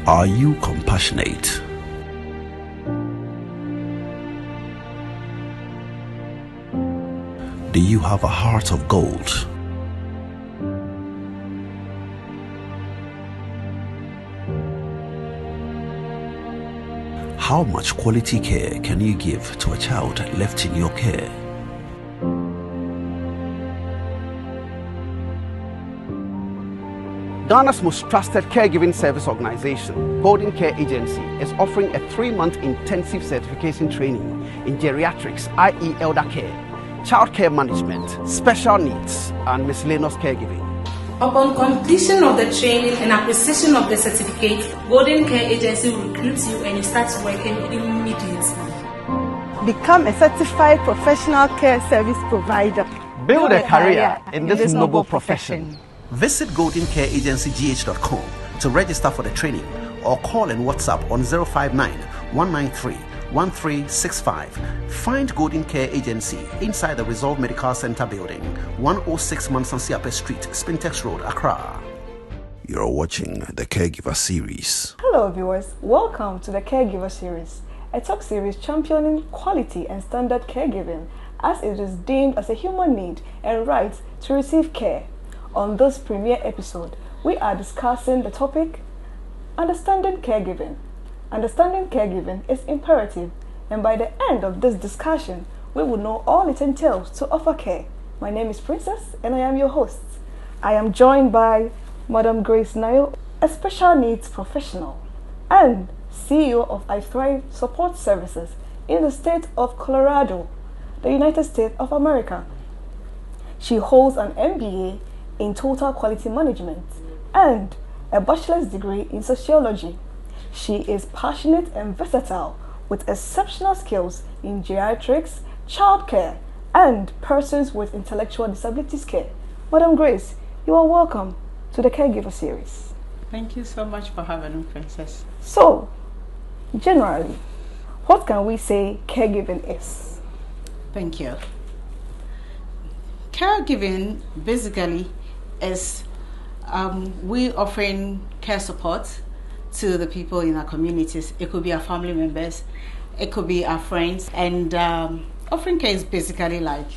Are you compassionate? Do you have a heart of gold? How much quality care can you give to a child left in your care? Ghana's most trusted caregiving service organization, Golden Care Agency, is offering a 3-month intensive certification training in geriatrics, i.e. elder care, child care management, special needs, and miscellaneous caregiving. Upon completion of the training and acquisition of the certificate, Golden Care Agency will recruit you and you start working immediately. Become a certified professional care service provider. Build a career in this noble profession. Visit goldencareagencygh.com to register for the training or call and WhatsApp on 059 193 1365. Find Golden Care Agency inside the Resolve Medical Center building, 106 Mansansiape Street, Spintex Road, Accra. You're watching the Caregiver Series. Hello viewers, welcome to the Caregiver Series, a talk series championing quality and standard caregiving as it is deemed as a human need and right to receive care. On this premiere episode, we are discussing the topic, Understanding Caregiving. Understanding caregiving is imperative, and by the end of this discussion, we will know all it entails to offer care. My name is Princess, and I am your host. I am joined by Madam Grace Nayo, a special needs professional and CEO of I Thrive Support Services in the state of Colorado, the United States of America. She holds an MBA in Total Quality Management and a bachelor's degree in sociology. She is passionate and versatile with exceptional skills in geriatrics, childcare, and persons with intellectual disabilities care. Madam Grace, you are welcome to the Caregiver Series. Thank you so much for having me, Princess. So, generally, what can we say caregiving is? Thank you. Caregiving basically is we offering care support to the people in our communities. It could be our family members, it could be our friends, and offering care is basically like,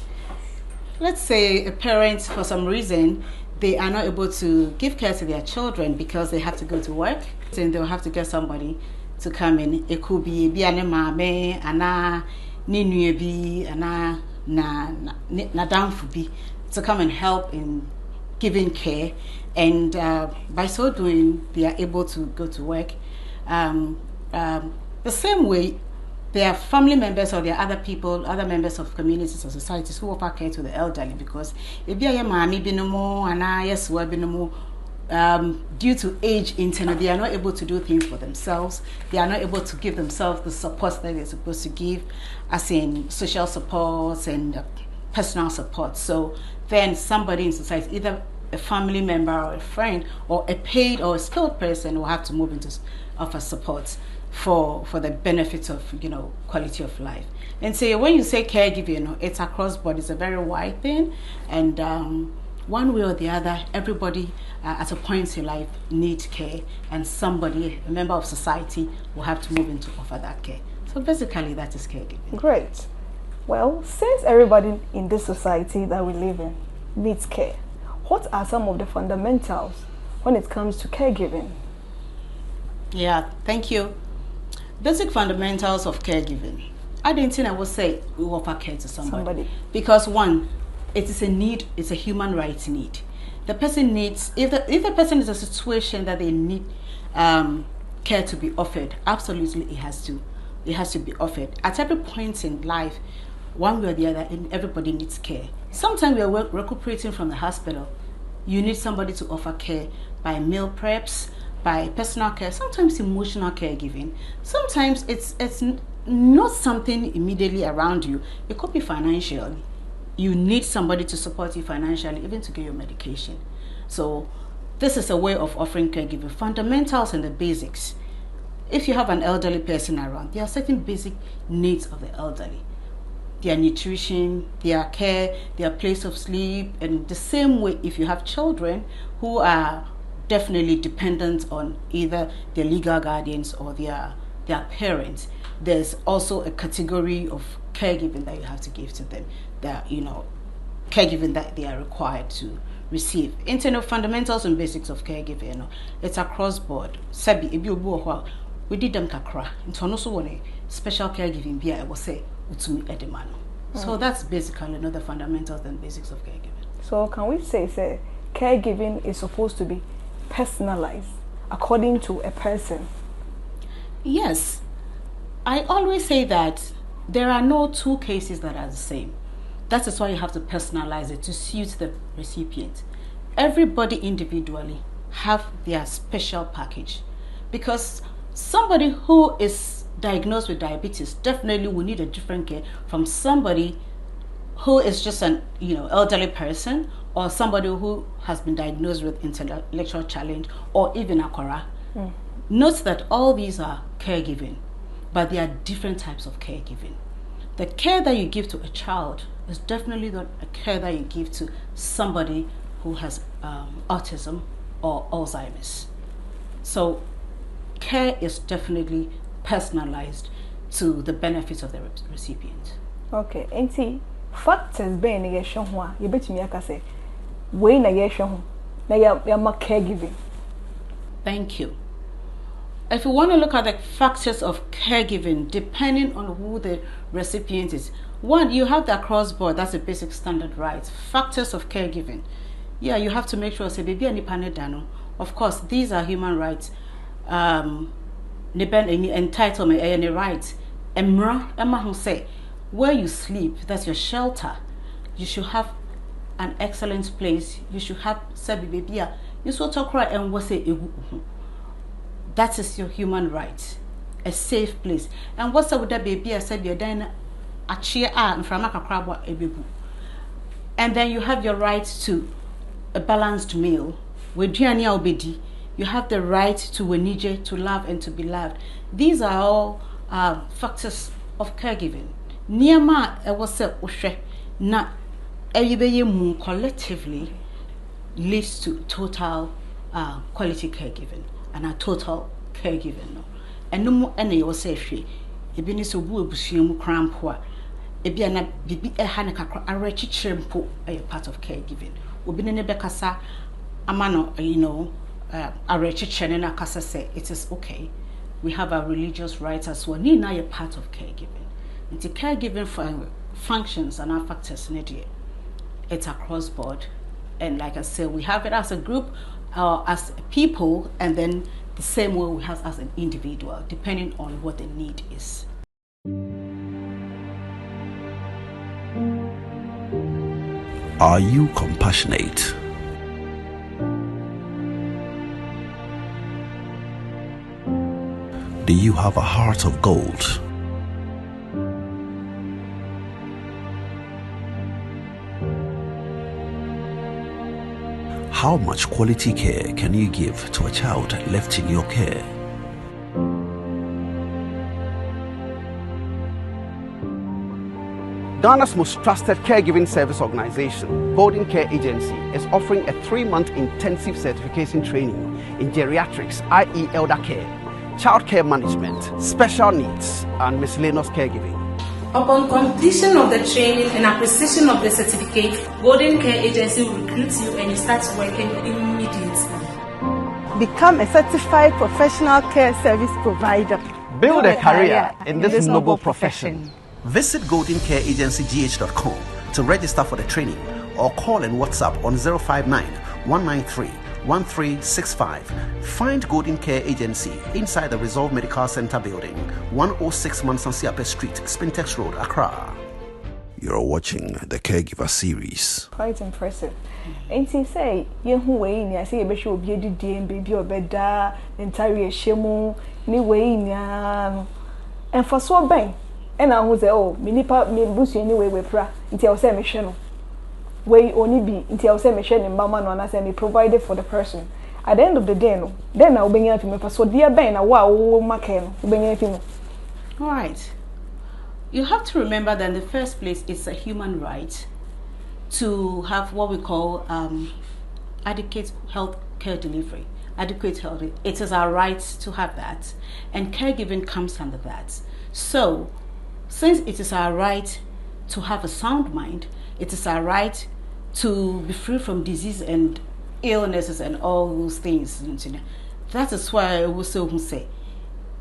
let's say a parent for some reason they are not able to give care to their children because they have to go to work, and they'll have to get somebody to come in. It could be mame ana ninuebi ana na damfubi to come and help in giving care, and by so doing they are able to go to work. The same way there are family members or there are other people, other members of communities or societies who offer care to the elderly, because due to age internal, they are not able to do things for themselves. They are not able to give themselves the support that they're supposed to give, as in social support and personal support. So then somebody in society, either a family member or a friend or a paid or a skilled person, will have to move into offer support for the benefits of quality of life. And so when you say caregiving, it's across board. It's a very wide thing, and one way or the other, everybody at a point in life needs care, and somebody, a member of society, will have to move in to offer that care. So basically that is caregiving. Great. Well, since everybody in this society that we live in needs care, what are some of the fundamentals when it comes to caregiving? Yeah, thank you. Basic fundamentals of caregiving. I didn't think I would say we offer care to somebody. Because one, it is a need, it's a human rights need. The person needs, if the person is in a situation that they need care to be offered, absolutely it has to be offered. At every point in life, one way or the other, and everybody needs care. Sometimes we are recuperating from the hospital. You need somebody to offer care by meal preps, by personal care, sometimes emotional caregiving. Sometimes it's not something immediately around you. It could be financial. You need somebody to support you financially, even to get your medication. So this is a way of offering caregiving. Fundamentals and the basics. If you have an elderly person around, there are certain basic needs of the elderly. Their nutrition, their care, their place of sleep, and the same way if you have children who are definitely dependent on either their legal guardians or their parents. There's also a category of caregiving that you have to give to them, that caregiving that they are required to receive. Internal fundamentals and basics of caregiving, it's across board. Sabi ebi obu we did them kakra. Into also one special caregiving be I will say utumi edemano. So that's basically another fundamentals and basics of caregiving. So can we say caregiving is supposed to be personalized according to a person? Yes. I always say that there are no two cases that are the same. That is why you have to personalize it to suit the recipient. Everybody individually have their special package, because somebody who is diagnosed with diabetes definitely will need a different care from somebody who is just an elderly person, or somebody who has been diagnosed with intellectual challenge, or even Akora. Note that all these are caregiving, but there are different types of caregiving. The care that you give to a child is definitely not a care that you give to somebody who has autism or Alzheimer's. So care is definitely personalized to the benefits of the recipient. Okay, and factors being negation one, you bet me I can say, way negation, na ya caregiving. Thank you. If you want to look at the factors of caregiving, depending on who the recipient is, one, you have the across board, that's a basic standard right. Factors of caregiving. Yeah, you have to make sure, say, baby, any panedano. Of course, these are human rights. Entitlement, any rights. Emma who say, where you sleep, that's your shelter. You should have an excellent place. You should have, sabi baby, you should talk right and what say, that is your human right, a safe place. And what's up with that baby? I said you're dying a chair and from a crab a baby. And then you have your right to a balanced meal. With Gianni Obedi, you have the right to wenije, to love and to be loved. These are all factors of caregiving. Niyama was a ushe na eyibeye mu collectively leads to total quality caregiving. And a total caregiving. And no more any was say she. Ebi ni so bu ebusuamu krampo a ebi ana bibi haneka a rechi chempo a part of caregiving. Obi ne bekasa amano a rechi chene na kasa say it is okay. We have our religious rights as well. Ni na a part of caregiving. Into caregiving functions and our factors in it. It's across board, and like I said, we have it as a group. As people, and then the same way we have as an individual, depending on what the need is. Are you compassionate? Do you have a heart of gold? How much quality care can you give to a child left in your care? Ghana's most trusted caregiving service organization, Golden Care Agency, is offering a 3-month intensive certification training in geriatrics, i.e. elder care, child care management, special needs, and miscellaneous caregiving. Upon completion of the training and acquisition of the certificate, Golden Care Agency will recruit you and you start working immediately. Become a certified professional care service provider. Build a career in this noble profession. Visit goldencareagencygh.com to register for the training, or call and WhatsApp on 059 193 1365. Find Golden Care Agency inside the Resolve Medical Center building, 106 Mansansiape Street, Spintex Road, Accra. You're watching the Caregiver Series. Quite impressive. And she say, you who way, I say, a bishop be a baby or beda, entire shemo, ni way, and for so bang. And I was oh, minipa me bush anyway with pra, until I was a mission. Way only be until I was a mission in Mama no and I me provided for the person. At the end of the day, no, then I'll bring you for so dear Ben, a wow, Macan, bring anything. All right. You have to remember that in the first place, it's a human right to have what we call adequate health care delivery, adequate health. It is our right to have that, and caregiving comes under that. So, since it is our right to have a sound mind, it is our right to be free from disease and illnesses and all those things. That is why I will say,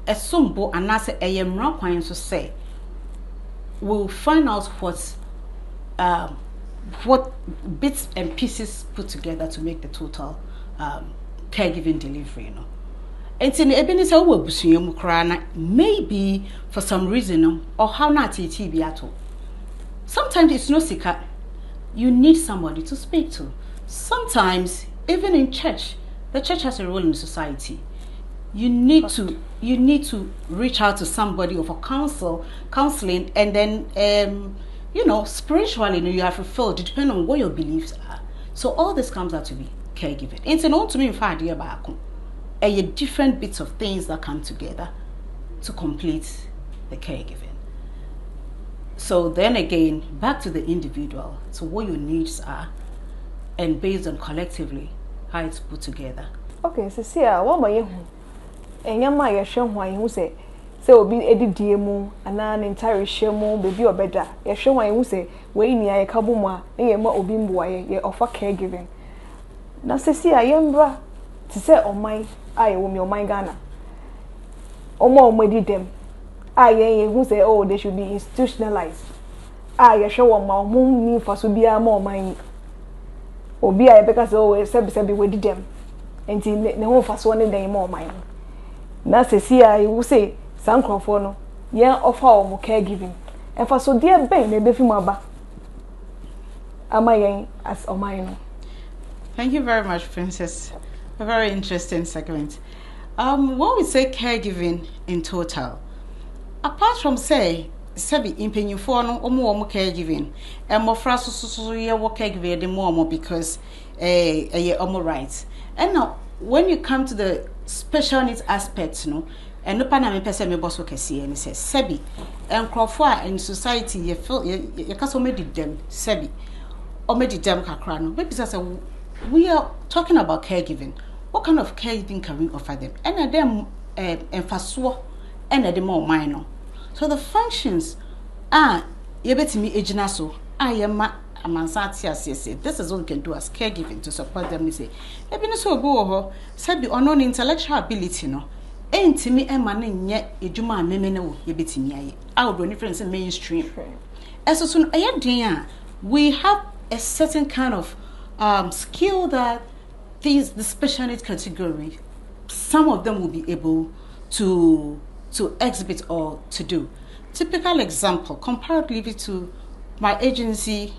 as sombo and as a yamra kwan so say, we'll find out what bits and pieces put together to make the total caregiving delivery, And in Ebenezer maybe for some reason or how not it be at all. Sometimes it's no secret. You need somebody to speak to. Sometimes, even in church, the church has a role in society. You need to reach out to somebody for counseling, and then spiritually you are fulfilled. It depends on what your beliefs are. So all this comes out to be caregiving. It's an to me in fact a different bits of things that come together to complete the caregiving. So then again, back to the individual. So what your needs are, and based on collectively how it's put together. Okay, so see, what my enyama ye hwe hu say obi edidie mu ana ne entire hwemu baby obeda ye hwe hu say we ni aye kabo mu a ye ma obi mboa ye offer caregiving. Na see ayembra ti say oman aye wo mi oman Ghana. Omo dem aye hu say oh they should be institutionalized. Aye hwe wo ma omo ni faso bia ma oman obi aye beka say oh sebi we dem enti ne ho faso ne den ma oman. Na sesia you say sankrofo no yen offer o caregiving and for so dear ben na be fi mu aba amayen as oman. Thank you very much, Princess. A very interesting segment. When we say caregiving in total, apart from say sebi impenyufo no omo caregiving and more fra so ye work caregiving the more because omo rights. And now when you come to the special needs aspects, and no pana me person me boss work see and says sebi and crofo in society you feel you can so made them sebi or made them kakra no maybe say we are talking about caregiving. What kind of caregiving can we offer them? And them emphasis and the more minor. So the functions are you bet me ejina so I am this is what we can do as caregiving to support them. We say, even so go said the unknown intellectual ability no ain't me a man yet a juma memeno ye bit me out of difference in mainstream. As soon as we have a certain kind of skill that the special needs category, some of them will be able to exhibit or to do. Typical example, comparatively to my agency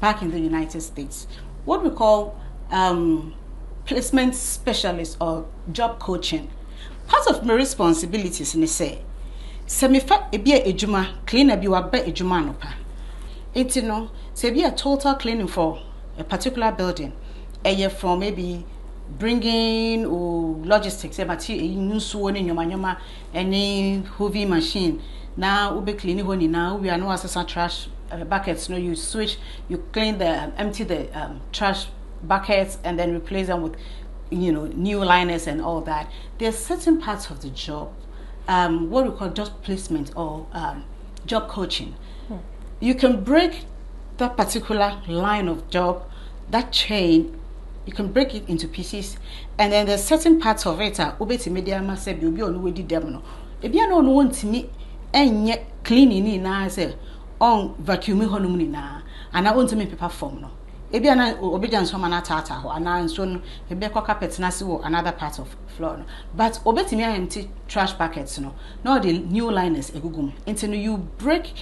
back in the United States, what we call placement specialist or job coaching. Part of my responsibilities in the say, semifa ebia ejuma clean abi wa ba ejuma no pa. Enti no, se be a total cleaning for a particular building. From maybe bringing or logistics, nusu ni nyoma any heavy machine. Now we be cleaning honey. Now we are no access trash buckets. No, you switch, you clean the empty the trash buckets and then replace them with new liners and all that. There's certain parts of the job, what we call job placement or job coaching. You can break that particular line of job, that chain. You can break it into pieces, and then there's certain parts of it. Obeti media must say be on we did them no. If you don't want to me and yet cleaning in na say on vacuuming honum ni na, and I want to make paper form no. If you are obedience from an tata ho, and so no, be carpet na si wo another part of floor no. But obeti me empty trash buckets no. Now the new liners egugum. Until you break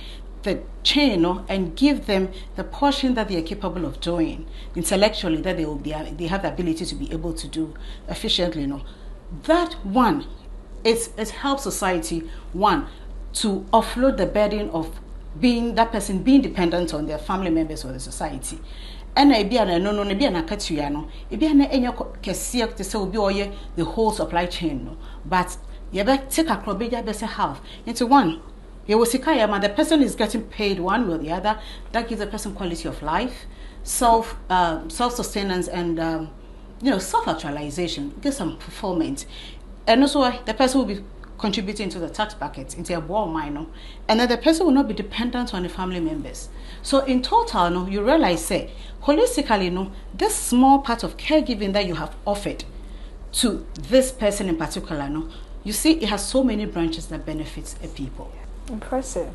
the chain and give them the portion that they are capable of doing intellectually, that they have the ability to be able to do efficiently. That one, it helps society to offload the burden of being dependent on their family members or the society. And the whole supply chain, but you better take a half into one. The person is getting paid one way or the other. That gives the person quality of life, self-sustenance, and self-actualization, get some fulfillment, and also the person will be contributing to the tax bucket into a ball minor, and then the person will not be dependent on the family members. So in total, you realize, say, holistically, this small part of caregiving that you have offered to this person in particular, you see it has so many branches that benefits a people. Impressive.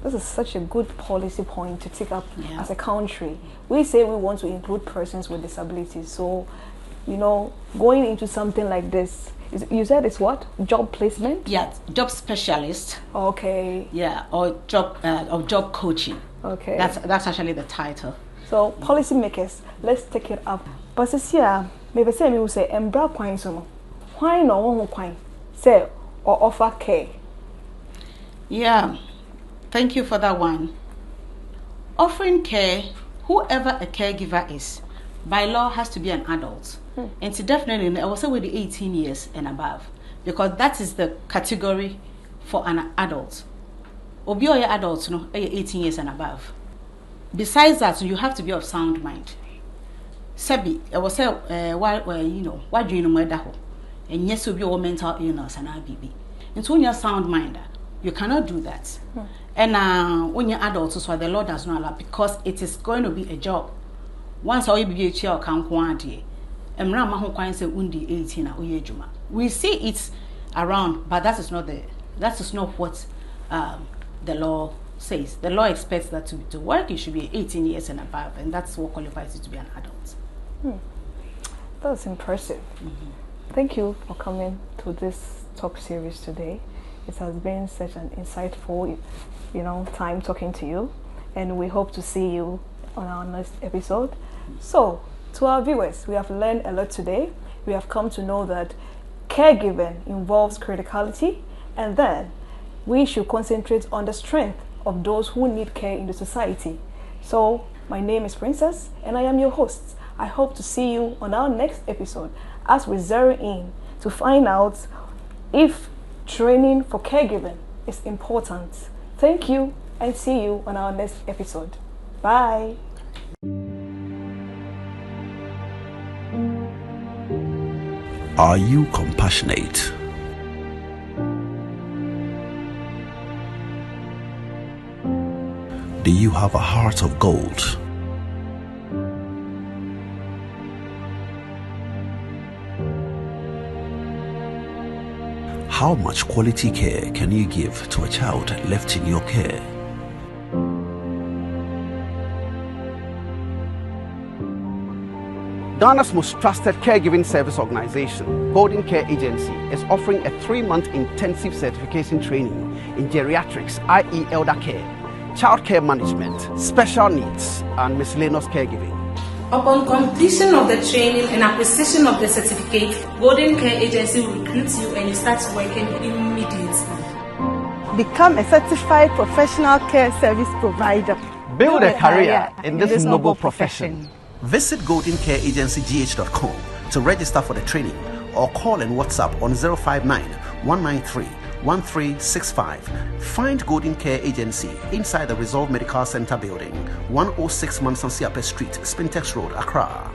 This is such a good policy point to take up as a country. We say we want to include persons with disabilities. So, going into something like this, you said it's what? Job placement? Yeah, job specialist. Okay. Yeah, or job coaching. Okay. That's actually the title. So, policymakers, let's take it up. But here, maybe say me will say, "Embra kwai so why no one kwai say or offer care." Yeah. Thank you for that one. Offering care, whoever a caregiver is, by law has to be an adult. And so definitely, I will say with the 18 years and above, because that is the category for an adult. Obi or adults, 18 years and above. Besides that, you have to be of sound mind. Sebi, I will say, why do you know my daho? And yes, you'll be all mental illness and IBB. And so when you're sound mind, you cannot do that. And when you're adults, so the law does not allow, because it is going to be a job. Once all you be a chair can't quantity, and Rama who say undi 18 we see it around, but that is not what the law says. The law expects that to work, you should be 18 years and above, and that's what qualifies you to be an adult. That's impressive. Thank you for coming to this talk series today. It has been such an insightful, time talking to you, and we hope to see you on our next episode. So, to our viewers, we have learned a lot today. We have come to know that caregiving involves criticality, and then we should concentrate on the strength of those who need care in the society. So, my name is Princess, and I am your host. I hope to see you on our next episode as we zero in to find out if training for caregiving is important. Thank you, and see you on our next episode. Bye. Are you compassionate? Do you have a heart of gold? How much quality care can you give to a child left in your care? Ghana's most trusted caregiving service organization, Golden Care Agency, is offering a 3-month intensive certification training in geriatrics, i.e. elder care, child care management, special needs, and miscellaneous caregiving. Upon completion of the training and acquisition of the certificate, Golden Care Agency will recruit you and you start working immediately. Become a certified professional care service provider. Build a career in this noble profession. Visit goldencareagencygh.com to register for the training, or call and WhatsApp on 059 193 1365. Find Golden Care Agency inside the Resolve Medical Center building, 106 Mansansiape Street, Spintex Road, Accra.